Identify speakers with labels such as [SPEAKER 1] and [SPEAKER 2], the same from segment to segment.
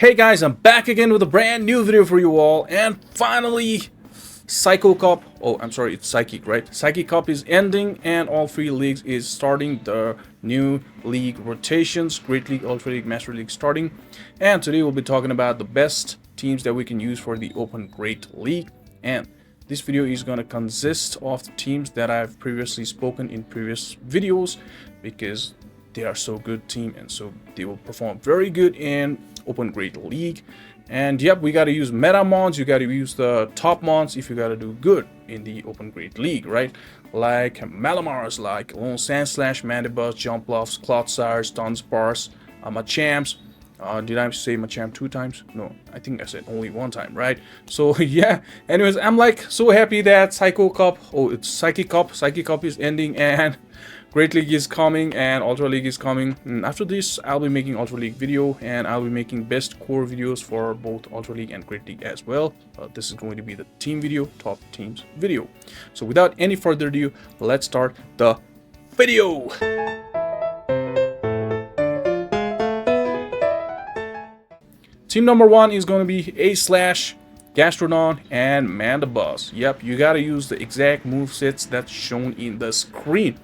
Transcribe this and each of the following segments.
[SPEAKER 1] Hey guys, I'm back again with a brand new video for you all, and finally Psycho Cup, it's Psychic, right? Psychic Cup is ending and all three leagues is starting the new league rotations. Great League, Ultra League, Master League starting, and today we'll be talking about the best teams that we can use for the Open Great League. And this video is going to consist of the teams that I've previously spoken in previous videos, because they are so good team and so they will perform very good in Open Great League. And yep, we got to use meta mons, you got to use the top mons if you got to do good in the Open Great League, right? Like Malamars, like Lone Sandslash, Mandibuzz, Jumpluffs, Clodsires, Dunsparce, Machamps. Did I say Machamp 2 times? No, I think I said only 1 time, right? So yeah, anyways, I'm like so happy that Psycho Cup, it's Psychic Cup is ending and Great League is coming and Ultra League is coming. And after this, I'll be making Ultra League video and I'll be making best core videos for both Ultra League and Great League as well. This is going to be the team video, top teams video. So without any further ado, let's start the video. Team number 1 is going to be A/, Gastrodon, and Mandibuzz. Yep, you gotta use the exact movesets that's shown in the screen.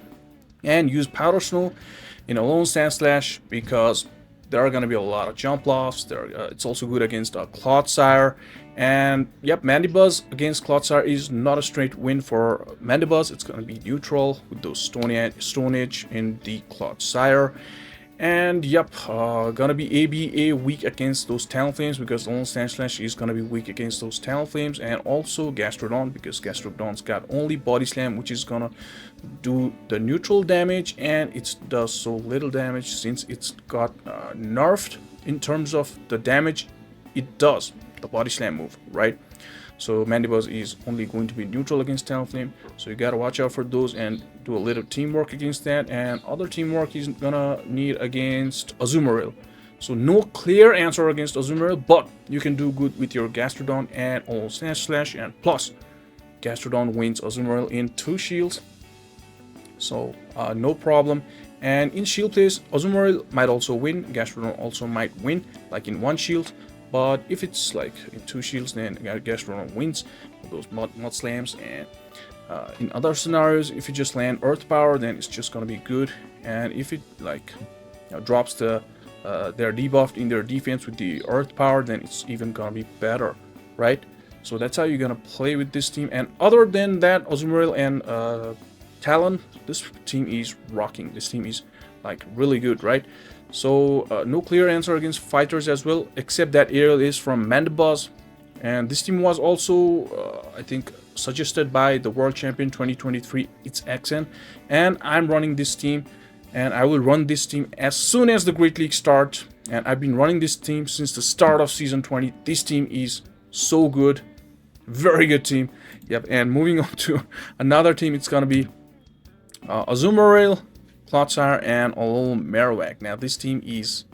[SPEAKER 1] And use Powder Snow in a Lone Sandslash because there are going to be a lot of Jumpluffs. It's also good against Clodsire. And yep, Mandibuzz against Clodsire is not a straight win for Mandibuzz. It's going to be neutral with those Stone Edge in the Clodsire. And yep, gonna be ABA weak against those Talonflames because Lone Sandslash is gonna be weak against those Talonflames, and also Gastrodon because Gastrodon's got only Body Slam, which is gonna do the neutral damage, and it does so little damage since it's got nerfed in terms of the damage it does, the Body Slam move, right? So Mandibuzz is only going to be neutral against Talonflame, so you gotta watch out for those and do a little teamwork against that. And other teamwork is gonna need against Azumarill. So no clear answer against Azumarill, but you can do good with your Gastrodon and all Sandslash, and plus Gastrodon wins Azumarill in 2 shields, so no problem. And in shield place, Azumarill might also win, Gastrodon also might win, like in 1 shield. But if it's like in 2 shields, then Gastrodon wins with those mud slams. And in other scenarios, if you just land Earth Power, then it's just gonna be good. And if it like drops their debuff in their defense with the Earth Power, then it's even gonna be better, right? So that's how you're gonna play with this team. And other than that, Azumarill and Talon, this team is rocking. This team is like really good, right? So no clear answer against fighters as well, except that aerial is from Mandibuzz. And this team was also I think suggested by the world champion 2023, it's XN, and I'm running this team, and I will run this team as soon as the Great League starts. And I've been running this team since the start of season 20. This team is so good, very good team. Yep. And moving on to another team, it's gonna be Azumarill, Clodsire, and Alolan Marowak. Now this team is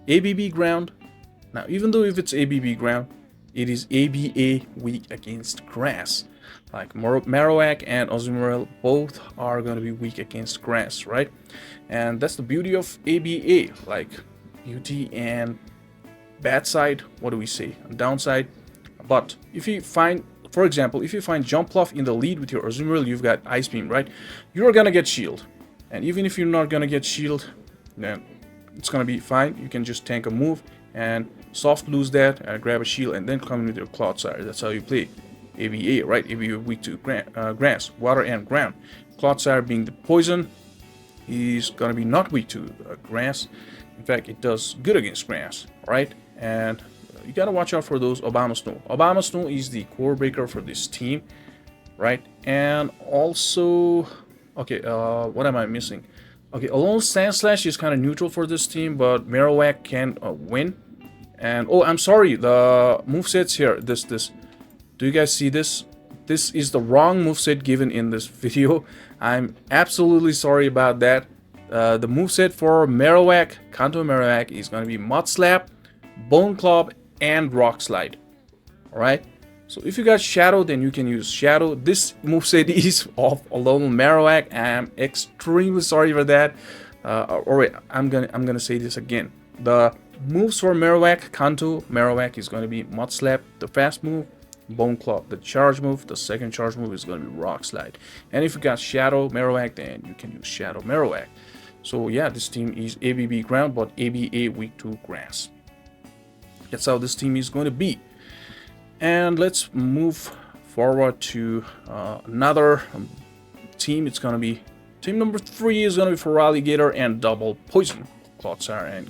[SPEAKER 1] ABB ground. Now even though if it's ABB ground, it is ABA weak against grass. Like Marowak and Azumarill both are going to be weak against grass, right? And that's the beauty of ABA, like beauty and bad side, what do we say, downside. But if you find, for example, if you find Jumpluff in the lead with your Azumarill, you've got Ice Beam, right? You're gonna get shield. And even if you're not gonna get shield, then it's gonna be fine. You can just tank a move and soft lose that and grab a shield and then come in with your Clodsire. That's how you play ABA, right? ABA weak to grass, water, and ground. Clodsire being the poison, is gonna be not weak to grass. In fact, it does good against grass, right? And you gotta watch out for those Obama Snow. Obama Snow is the core breaker for this team, right? And also, okay, what am I missing? Okay, Alolan Sandslash is kind of neutral for this team, but Marowak can win. And oh, I'm sorry, the movesets here, this. Do you guys see this? This is the wrong moveset given in this video. I'm absolutely sorry about that. The moveset for Marowak, Kanto Marowak, is going to be Mud Slap, Bone Club, and Rock Slide. Alright? So if you got Shadow, then you can use Shadow. This moveset is of Alolan Marowak. I'm extremely sorry for that. Alright, I'm gonna say this again. The Moves for Marowak, Kanto. Marowak is going to be Mud Slap, the fast move. Bone Claw, the charge move. The second charge move is going to be Rock Slide. And if you got Shadow Marowak, then you can use Shadow Marowak. So yeah, this team is ABB ground, but ABA weak to grass. That's how this team is going to be. And let's move forward to another team. It's going to be team number 3 is going to be for Alligator and double poison. Clodsire and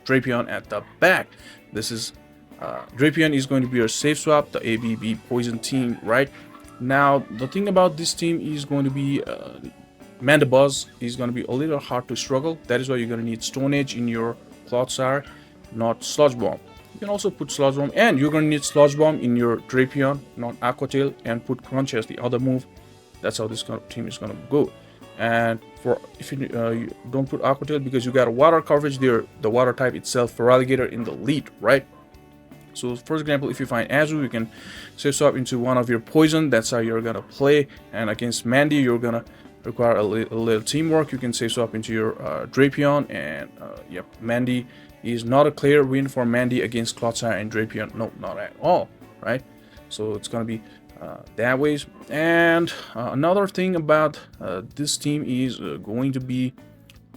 [SPEAKER 1] Drapion at the back. This is Drapion is going to be your safe swap, the ABB poison team, right? Now, the thing about this team is going to be Mandibuzz is going to be a little hard to struggle. That is why you're going to need Stone Edge in your Clodsire, not Sludge Bomb. You can also put Sludge Bomb, and you're going to need Sludge Bomb in your Drapion, not Aqua Tail, and put Crunch as the other move. That's how this team is going to go. And for if you don't put Aqua Tail because you got a water coverage there, the water type itself for Alligator in the lead, right? So for example, if you find Azu, you can safe swap into one of your poison. That's how you're gonna play. And against Mandy, you're gonna require a little teamwork. You can safe swap into your Drapion, and yep, Mandy is not a clear win for Mandy against Clodsire and Drapion. No, not at all, right? So it's gonna be that ways. And another thing about this team is going to be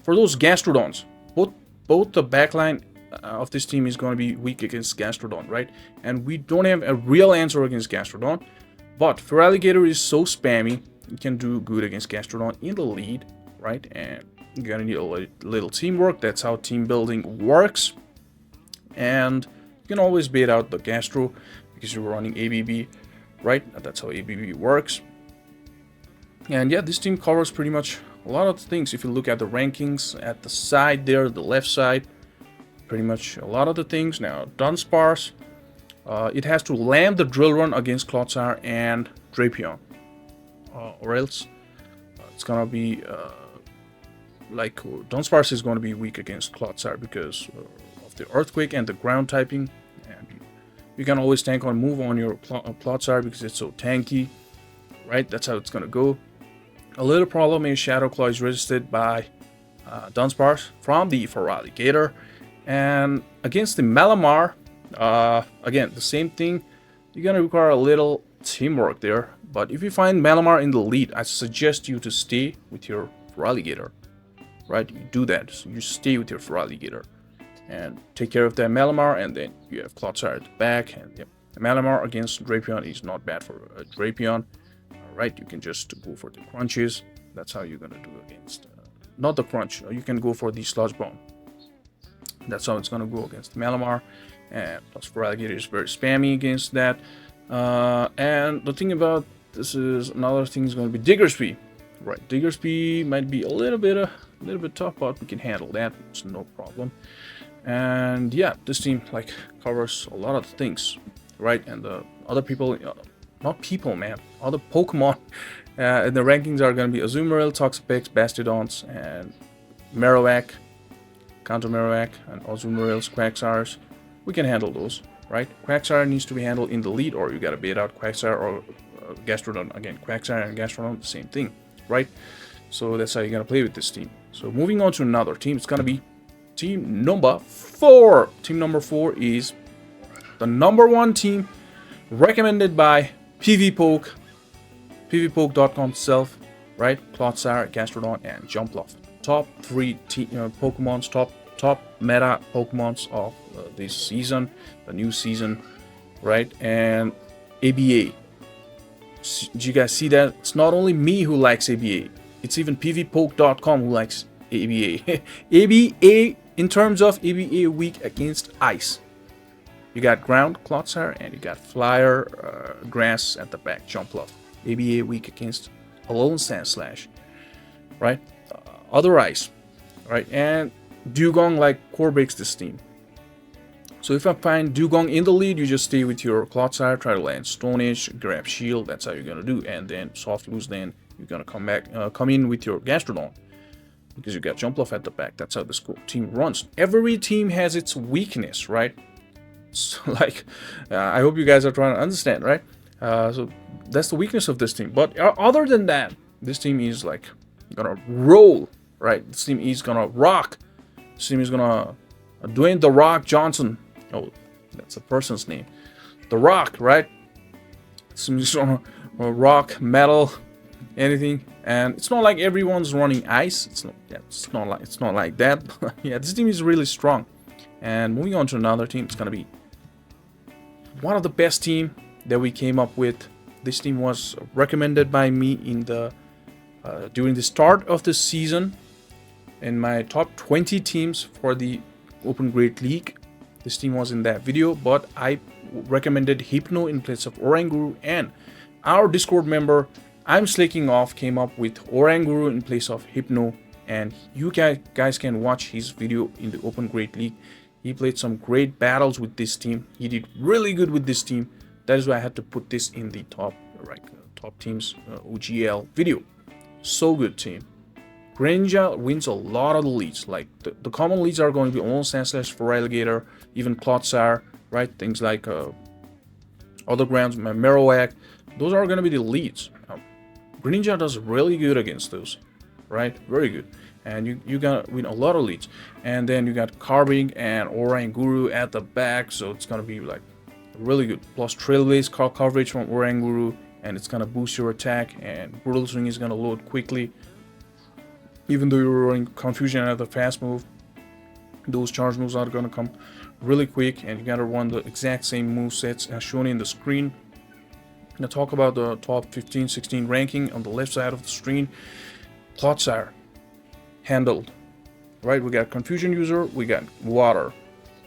[SPEAKER 1] for those Gastrodons. Both the backline of this team is going to be weak against Gastrodon, right? And we don't have a real answer against Gastrodon, but Feraligatr is so spammy, you can do good against Gastrodon in the lead, right? And you're gonna need a little teamwork. That's how team building works. And you can always bait out the Gastro because you're running ABB, right? That's how ABB works. And yeah, this team covers pretty much a lot of things. If you look at the rankings at the side there, the left side, pretty much a lot of the things. Now, Dunsparce, it has to land the drill run against Clodsire and Drapion, or else it's gonna be like Dunsparce is going to be weak against Clodsire because of the earthquake and the ground typing, and you can always tank on move on your Clodsire because it's so tanky, right? That's how it's gonna go. A little problem is Shadow Claw is resisted by Dunsparce from the Feraligatr. And against the Malamar, again, the same thing. You're going to require a little teamwork there. But if you find Malamar in the lead, I suggest you to stay with your Feraligatr. Right? You do that. So you stay with your Feraligatr. And take care of that Malamar. And then you have Clodsire at the back. And yep, Malamar against Drapion is not bad for Drapion. Alright, you can just go for the crunches. That's how you're going to do against... not the crunch. You can go for the Sludge Bomb. That's how it's going to go against Malamar. And plus Feraligatr is very spammy against that. And the thing about this is another thing is going to be Diggersby. Right, Diggersby might be a little bit tough, but we can handle that. It's no problem. And yeah, this team like covers a lot of things, right? And the other people, not people, man, other Pokemon in the rankings are going to be Azumarill, Toxapex, Bastiodons, and Marowak. Counter Marowak and Azumarills, Quagsires. We can handle those, right? Quagsire needs to be handled in the lead, or you gotta bait out Quagsire or Gastrodon. Again, Quagsire and Gastrodon, the same thing, right? So that's how you're gonna play with this team. So moving on to another team, it's gonna be team number 4. Team number 4 is the number 1 team recommended by PVPOKE, PVPOKE.com itself, right? Clodsire, Gastrodon, and Jumpluff. Top 3 Pokemon's top meta Pokemons of this season, the new season, right? And ABA. Do you guys see that? It's not only me who likes ABA. It's even PVPOKE.com who likes ABA. ABA in terms of ABA weak against ice. You got ground Clodsire and you got flyer grass at the back, Jumpluff. ABA weak against Alolan Sandslash, right? Other ice, right? And Dugong like core breaks this team. So if I find Dugong in the lead, you just stay with your Clodsire, try to land Stone Edge, grab Shield. That's how you're gonna do. And then soft lose, then you're gonna come in with your Gastrodon because you got Jumpluff at the back. That's how this team runs. Every team has its weakness, right? So like, I hope you guys are trying to understand, right? So that's the weakness of this team. But other than that, this team is like gonna roll. Right, this team is gonna rock. This team is gonna Dwayne The Rock Johnson. Oh, that's a person's name. The Rock, right? Some sort of rock, metal, anything. And it's not like everyone's running ice. It's not like that. Yeah, this team is really strong. And moving on to another team, it's gonna be one of the best team that we came up with. This team was recommended by me in the during the start of the season in my top 20 teams for the Open Great League. This team was in that video, but I recommended Hypno in place of Oranguru, and our Discord member I'm Slaking Off came up with Oranguru in place of Hypno, and you guys can watch his video in the Open Great League. He played some great battles with this team. He did really good with this team. That is why I had to put this in the top teams OGL video. So good team. Greninja wins a lot of the leads. Like the common leads are going to be almost Sandslash for Alligator, even Clotsire, right? Things like other grounds, Marowak. Those are going to be the leads. Greninja does really good against those, right? Very good. And you gotta win a lot of leads. And then you got Carbink and Oranguru at the back, so it's gonna be like really good. Plus Trailblaze coverage from Oranguru, and it's gonna boost your attack, and Brutal Swing is gonna load quickly. Even though you're running Confusion at the fast move, those charge moves are gonna come really quick, and you gotta run the exact same move sets as shown in the screen. Now talk about the top 15-16 ranking on the left side of the screen. Clotsire handled, right? We got Confusion user, we got Water.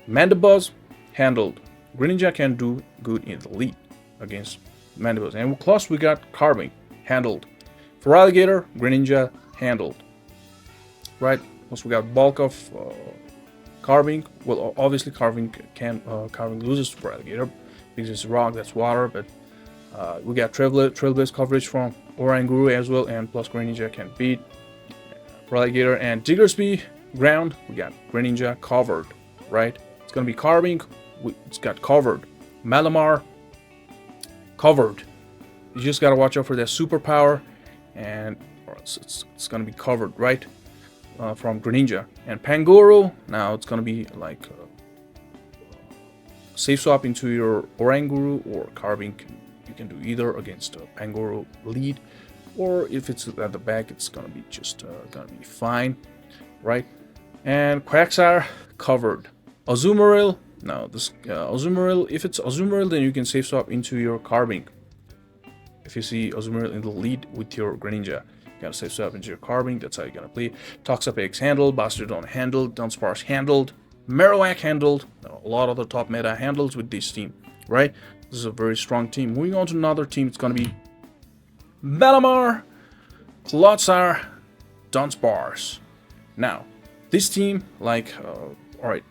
[SPEAKER 1] Mandibuzz handled. Greninja can do good in the lead against Mandibuzz. And plus we got Carbink handled. For Alligator, Greninja handled, right? Plus we got bulk of Carbink. Well, obviously Carbink loses for Alligator because it's rock, that's water, but we got Trailblaze coverage from Oranguru as well, and plus Greninja can beat Alligator. And Diggersby ground, we got Greninja covered, right? It's gonna be Carbink, it's got covered. Malamar covered. You just gotta watch out for that superpower, and it's gonna be covered, right? From Greninja. And Pangoro, now it's gonna be like safe swap into your Oranguru or Carbink. You can do either against a Pangoro lead, or if it's at the back, it's gonna be just gonna be fine, right? And Quagsire covered. Azumarill, now this Azumarill, if it's Azumarill, then you can safe swap into your Carbink. If you see Azumarill in the lead with your Greninja, you gotta safe swap into your Carbink. That's how you gotta play. Toxapex handled, Bastardon handled, Dunsparce handled, Marowak handled. A lot of the top meta handles with this team, right? This is a very strong team. Moving on to another team, it's gonna be Malamar, Clotsire, Dunsparce. Now, this team, like, alright,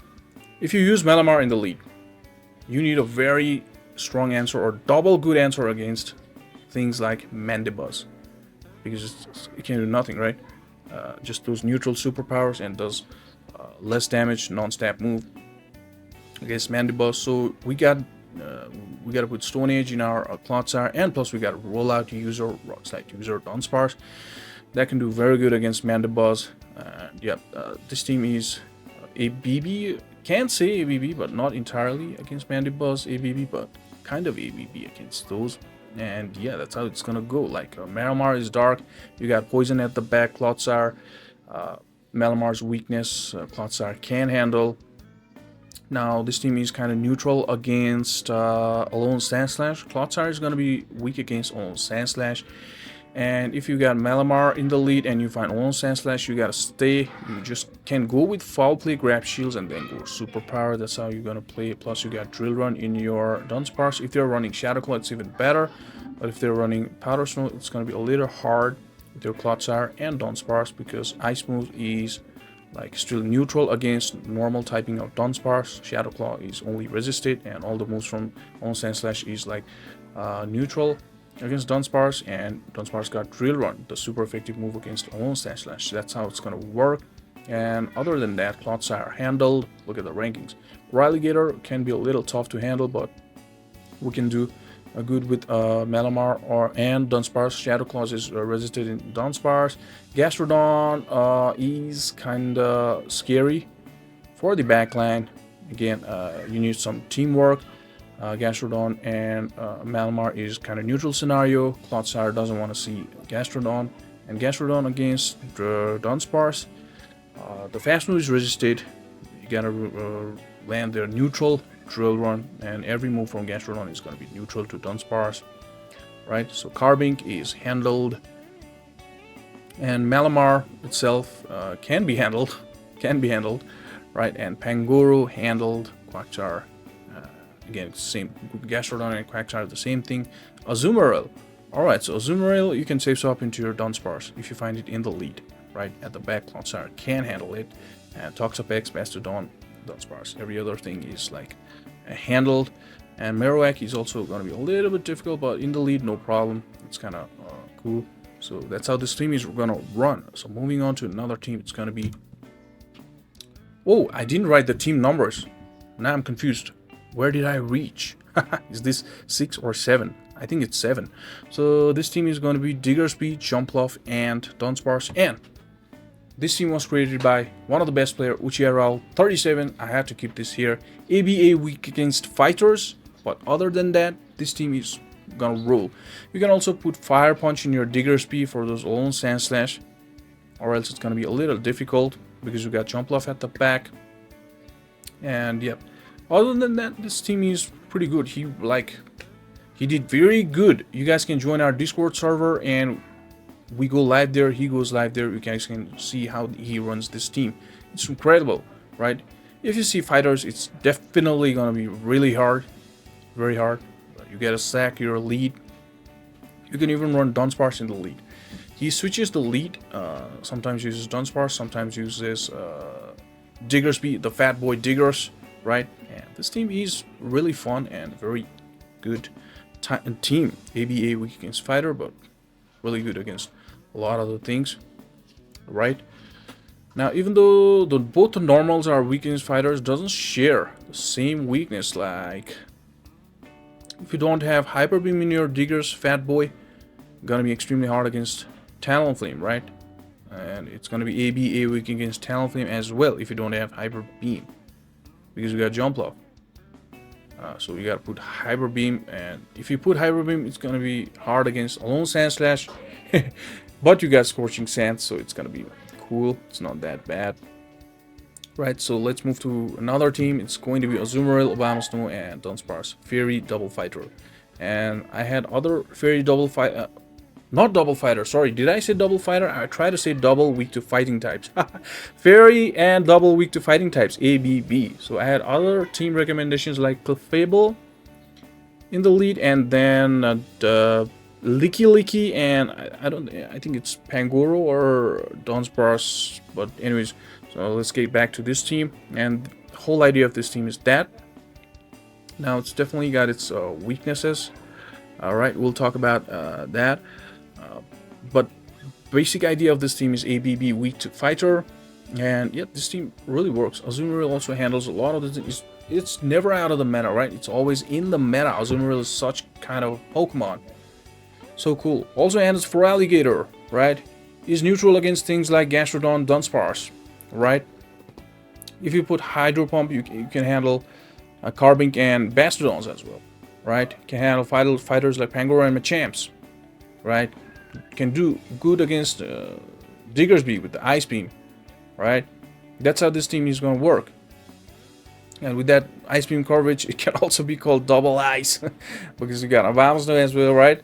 [SPEAKER 1] if you use Malamar in the lead, you need a very strong answer or double good answer against things like Mandibuzz, because it can do nothing, right? Just those neutral superpowers and does less damage, non-stab move against Mandibuzz. So we gotta put Stone Age in our Clotsire, and plus we got Rollout user, Rock Slide user, Dunsparce. That can do very good against Mandibuzz. This team is ABB. Can't say ABB, but not entirely against Mandibuzz ABB, but kind of ABB against those. And yeah, that's how it's gonna go. Like Malamar is dark. You got Poison at the back. Clotsire, Malamar's weakness, Clotsire can handle. Now, this team is kind of neutral against Alone Sandslash. Clotsire is going to be weak against Alone Sandslash. And if you got Malamar in the lead and you find Alone Sandslash, you got to stay. You just can go with Foul Play, grab shields, and then go Superpower. That's how you're going to play. Plus, you got Drill Run in your Dunsparce. If they're running Shadow Claw, it's even better. But if they're running Powder Snow, it's going to be a little hard with your Clotsire and Dunsparce, because Ice Move is like still neutral against normal typing of Dunsparce. Shadow Claw is only resisted, and all the moves from Alone Sandslash is like neutral against Dunsparce, and Dunsparce got Drill Run, the super effective move against Alone Sandslash. That's how it's gonna work. And other than that, Clotsire handled. Look at the rankings. Alligator can be a little tough to handle, but we can do good with Malamar and Dunsparce. Shadow Claw is resisted in Dunsparce. Gastrodon is kind of scary for the backline, again, you need some teamwork. Gastrodon and Malamar is kind of neutral scenario. Clodsire doesn't want to see Gastrodon, and Gastrodon against Dunsparce. The fast move is resisted. You gotta land their neutral drill run, and every move from Gastrodon is gonna be neutral to Dunsparce, right? So Carbink is handled, and Malamar itself can be handled, right? And Pangoro handled. Quagsire. Again, it's the same. Gastrodon and Quagsire are the same thing. Azumarill. Alright, so Azumarill you can save swap into your Dunsparce if you find it in the lead. Right at the back, Clodsire can handle it. And Toxapex, Mastodon, Dunsparce. Every other thing is like handled. And Marowak is also going to be a little bit difficult, but in the lead, no problem. It's kind of cool. So that's how this team is going to run. So moving on to another team, it's going to be... Oh, I didn't write the team numbers. Now I'm confused. Where did I reach? Is this 6 or 7? I think it's 7. So this team is going to be Diggersby, Jumpluff, and Dunsparce. And this team was created by one of the best players, Uchiha37. I had to keep this here. ABA weak against fighters, but other than that, this team is gonna rule. You can also put Fire Punch in your Diggersby for those Alone Sandslash, or else it's gonna be a little difficult because you got Jumpluff at the back. And yep. Other than that, this team is pretty good. He did very good. You guys can join our Discord server and we go live there. He goes live there. You guys can see how he runs this team. It's incredible, right? If you see fighters, it's definitely gonna be really hard, very hard. You gotta sack your lead. You can even run Dunsparce in the lead. He switches the lead. Sometimes uses Dunsparce, sometimes uses Diggersby, the fat boy Diggers, right? And this team is really fun and very good team. ABA weak against fighter, but really good against a lot of the things, right? Now, even though both the normals are weak against fighters, doesn't share the same weakness. Like if you don't have Hyper Beam in your Diggers, fat boy, gonna be extremely hard against Talonflame, right? And it's gonna be ABA weak against Talonflame as well if you don't have Hyper Beam, because you got Jumpluff. So you gotta put Hyper Beam, and if you put Hyper Beam, it's gonna be hard against Alone Sandslash. But you got Scorching Sand, so it's gonna be cool. It's not that bad, right? So let's move to another team. It's going to be Azumarill, Abomasnow, and Dunsparce Fairy Double Fighter. And I had other Fairy Double Fighter, not Double Fighter. Sorry, did I say Double Fighter? I tried to say Double weak to fighting types. Fairy and Double weak to fighting types, ABB. So I had other team recommendations like Clefable in the lead, and then the Licky, and I think it's Pangoro or Dunsparce, but anyways, so let's get back to this team. And the whole idea of this team is that now it's definitely got its weaknesses. All right, we'll talk about that, but basic idea of this team is ABB weak to fighter, and yeah, this team really works. Azumarill also handles a lot of the things. It's never out of the meta, right? It's always in the meta. Azumarill is such kind of Pokemon. So cool. Also handles for Alligator, right? Is neutral against things like Gastrodon, Dunsparce, right? If you put Hydro Pump, you can handle Carbink and Bastodons as well, right? Can handle fighters like Pangoro and Machamps, right? Can do good against Diggersby with the Ice Beam, right? That's how this team is going to work. And with that Ice Beam coverage, it can also be called Double Ice because you got Abomasnow as well, right?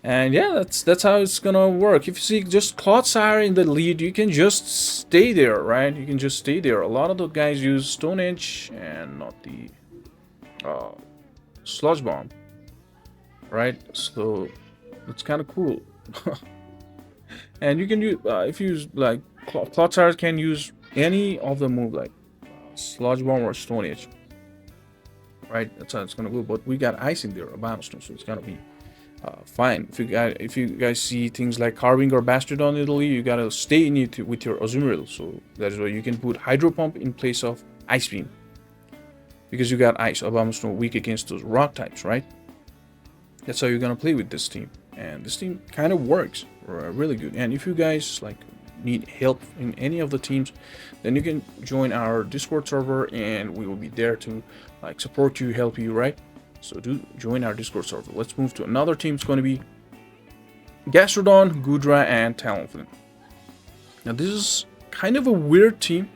[SPEAKER 1] And yeah, that's how it's gonna work. If you see just Clodsire in the lead, you can just stay there, right? You can just stay there. A lot of the guys use Stone Edge and not the Sludge Bomb, right? So it's kind of cool. And you can use if you use like Clodsire can use any of the move like Sludge Bomb or Stone Edge, right? That's how it's gonna go. But we got Ice in there, Abomasnow, so it's gonna be fine. If you guys see things like Carving or Bastardon in Italy, you gotta stay in it with your Azumarill. So that is why you can put Hydro Pump in place of Ice Beam, because you got Ice. Abomasnow weak against those rock types, right? That's how you're gonna play with this team, and this team kind of works really good. And if you guys like need help in any of the teams, then you can join our Discord server, and we will be there to like support you, help you, right? So do join our Discord server. Let's move to another team. It's going to be Gastrodon, Goodra, and Talonflame. Now this is kind of a weird team.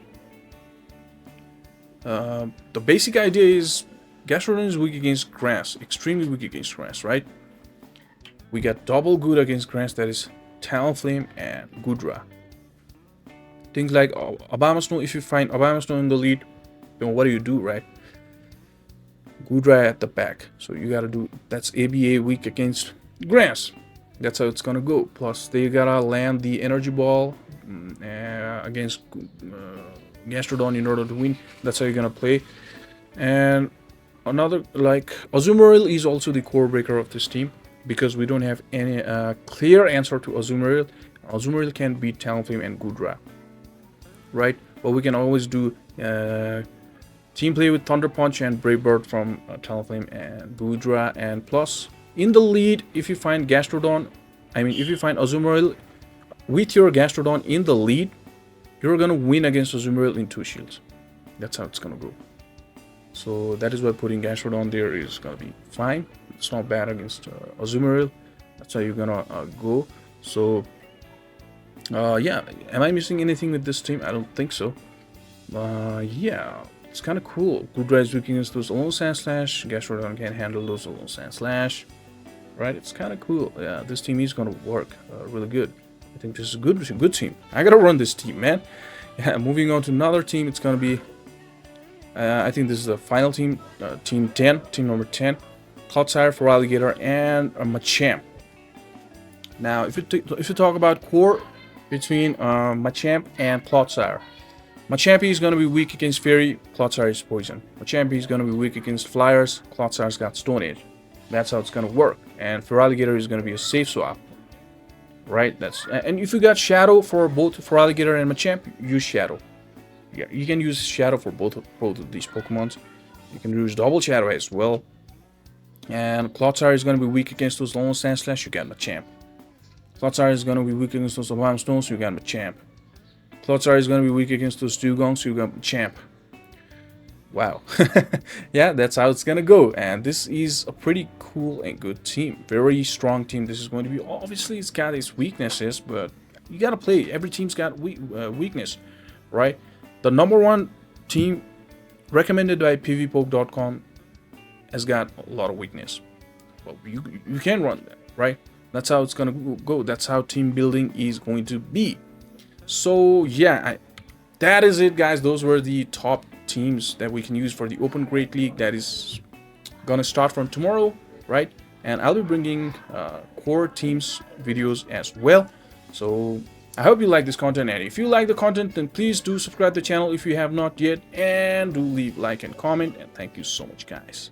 [SPEAKER 1] The basic idea is Gastrodon is weak against grass, extremely weak against grass, right? We got double good against grass, that is Talonflame and Goodra. Things like Abomasnow, if you find Abomasnow in the lead, then what do, right? Goodra at the back. So you gotta do, that's ABA weak against grass. That's how it's gonna go. Plus they gotta land the energy ball against Gastrodon in order to win. That's how you're gonna play. And another, like, Azumarill is also the core breaker of this team, because we don't have any clear answer to Azumarill. Azumarill can beat Talonflame and Goodra, right? But we can always do team play with Thunder Punch and Brave Bird from Talonflame and Goodra. And plus, in the lead, if you find Gastrodon, if you find Azumarill with your Gastrodon in the lead, you're gonna win against Azumarill in 2 shields. That's how it's gonna go. So that is why putting Gastrodon there is gonna be fine. It's not bad against Azumarill. That's how you're gonna go. So yeah, am I missing anything with this team? I don't think so. Yeah, it's kind of cool. Goodra is weak against those Alone Sand Slash. Gastrodon can handle those Alone Sand Slash. Right? It's kind of cool. Yeah, this team is gonna work really good. I think this is a good team. I gotta run this team, man. Yeah, moving on to another team. It's gonna be I think this is the final team, team number 10. Clodsire, Feraligatr, and Machamp. Now, if you talk about core between Machamp and Clodsire, Machamp is going to be weak against Fairy, Clodsire is Poison. Machamp is going to be weak against Flyers, Clodsire's got Stone Edge. That's how it's going to work. And Feraligatr is going to be a safe swap, right? And if you got Shadow for both Feraligatr and Machamp, use Shadow. Yeah, you can use Shadow for both of these Pokemons. You can use Double Shadow as well. And Clodsire is going to be weak against those Lone Sand Slash, you got Machamp. Clodsire is going to be weak against those Abomasnow, so you got Machamp. Clodsire is going to be weak against those Dugong, so you got Machamp. Wow. Yeah, that's how it's going to go. And this is a pretty cool and good team. Very strong team. This is going to be, obviously it's got its weaknesses, but you got to play. Every team's got weakness, right? The #1 team recommended by PVPOKE.com has got a lot of weakness. Well, you can run that, right? That's how it's gonna go. That's how team building is going to be. So yeah, that is it, guys. Those were the top teams that we can use for the Open Great League that is gonna start from tomorrow, right? And I'll be bringing core teams videos as well. So I hope you like this content, and if you like the content, then please do subscribe to the channel if you have not yet, and do leave like and comment. And thank you so much, guys.